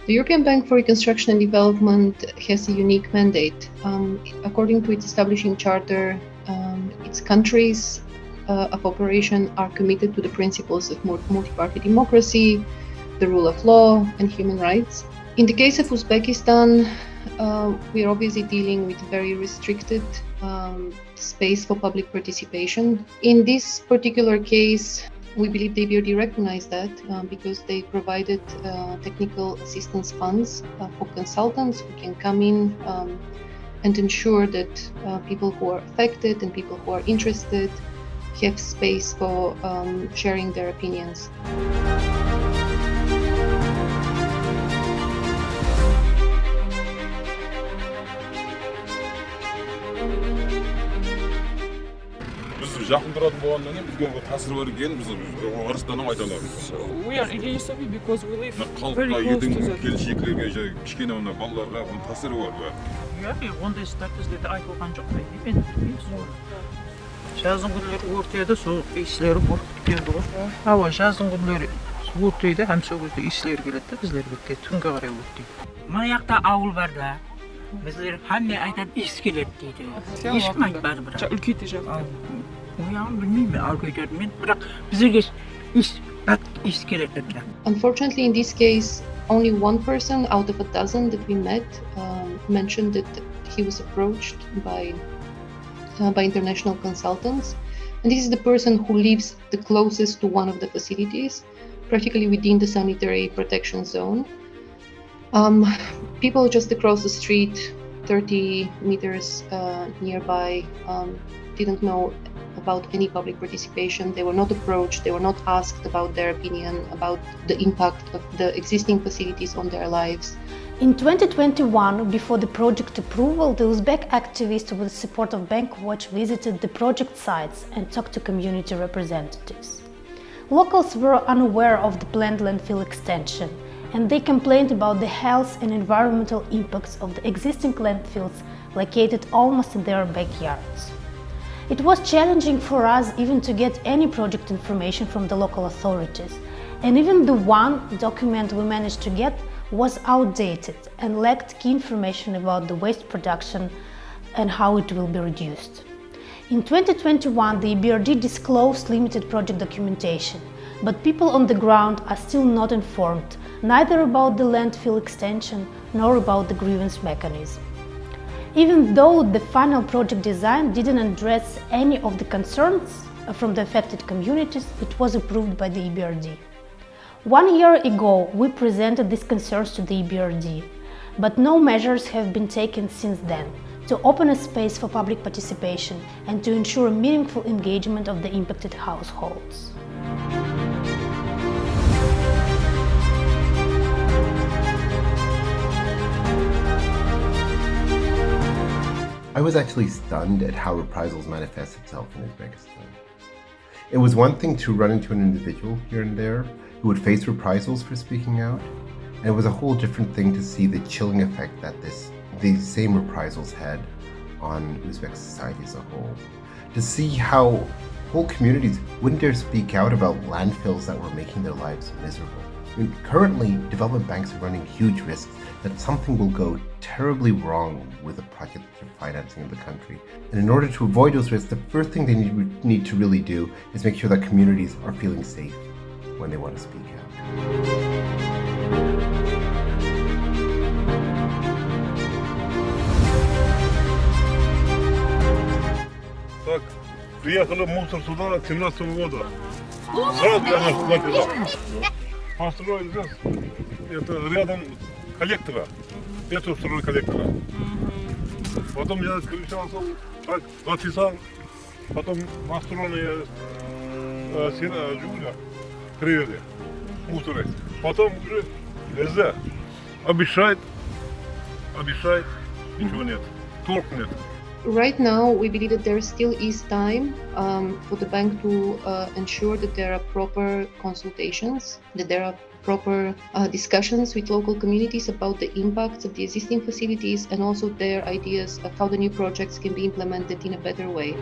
The European Bank for Reconstruction and Development has a unique mandate. According to its establishing charter, its countries of operation are committed to the principles of multi-party democracy, the rule of law, and human rights. In the case of Uzbekistan, we are obviously dealing with very restricted space for public participation. In this particular case, we believe the EBRD recognized that because they provided technical assistance funds for consultants who can come in and ensure that people who are affected and people who are interested have space for sharing their opinions. Жақын тұратын болғаннан кейін бізге тәсір бар екенін біз Орыстаннан айта аламыз. We are against it because we live very Халыққа close ертең to that. келешектерге кішкене мына балаларға бұның тәсірі бар. Яғни ондай статустерде айтылған жоқ та. Мен білмеймін. Жаздың күндері өртеді, сол иістері болып кетеді ғой. Ауа жаздың күндері өртейді, һәм сол кезде иістері келеді да біздерге түнге қарай өртейді. Мына жақта ауыл бар да. Біздер һәмме айтады иіс келеді дейді. Ешкім айтпады бірақ. Үлкейте жағы. Ояғын білмеймін, алгойдерді мен, бірақ біздерге иіс келеді бірақ. Unfortunately, in this case, only one person out of a dozen that we met mentioned that he was approached by international consultants. And this is the person who lives the closest to one of the facilities, practically within the sanitary protection zone. People just across the street, 30 meters nearby, didn't know about any public participation. They were not approached, they were not asked about their opinion, about the impact of the existing facilities on their lives. In 2021, before the project approval, the Uzbek activists with the support of Bankwatch visited the project sites and talked to community representatives. Locals were unaware of the planned landfill extension, and they complained about the health and environmental impacts of the existing landfills located almost in their backyards. It was challenging for us even to get any project information from the local authorities, and even the one document we managed to get was outdated and lacked key information about the waste production and how it will be reduced. In 2021, the EBRD disclosed limited project documentation, but people on the ground are still not informed, neither about the landfill extension nor about the grievance mechanism. Even though the final project design didn't address any of the concerns from the affected communities, it was approved by the EBRD. 1 year ago, we presented these concerns to the EBRD, but no measures have been taken since then to open a space for public participation and to ensure meaningful engagement of the impacted households. I was actually stunned at how reprisals manifest itself in Uzbekistan. It was one thing to run into an individual here and there who would face reprisals for speaking out, and it was a whole different thing to see the chilling effect that these same reprisals had on Uzbek society as a whole. To see how whole communities wouldn't dare speak out about landfills that were making their lives miserable. Currently, development banks are running huge risks that something will go terribly wrong with the project financing of the country. And in order to avoid those risks, the first thing they need to really do is make sure that communities are feeling safe when they want to speak out. Так, приехали мусор сюда 17 года. Сразу для нас платила. Построили здесь, это рядом коллектора. Это устроили коллектора. Потом я кричался, так, записал. Потом построили Жуля, привели мусоры. Потом уже везде обещает, ничего нет, толк нет. Right now, we believe that there still is time for the bank to ensure that there are proper consultations, that there are proper discussions with local communities about the impacts of the existing facilities and also their ideas of how the new projects can be implemented in a better way.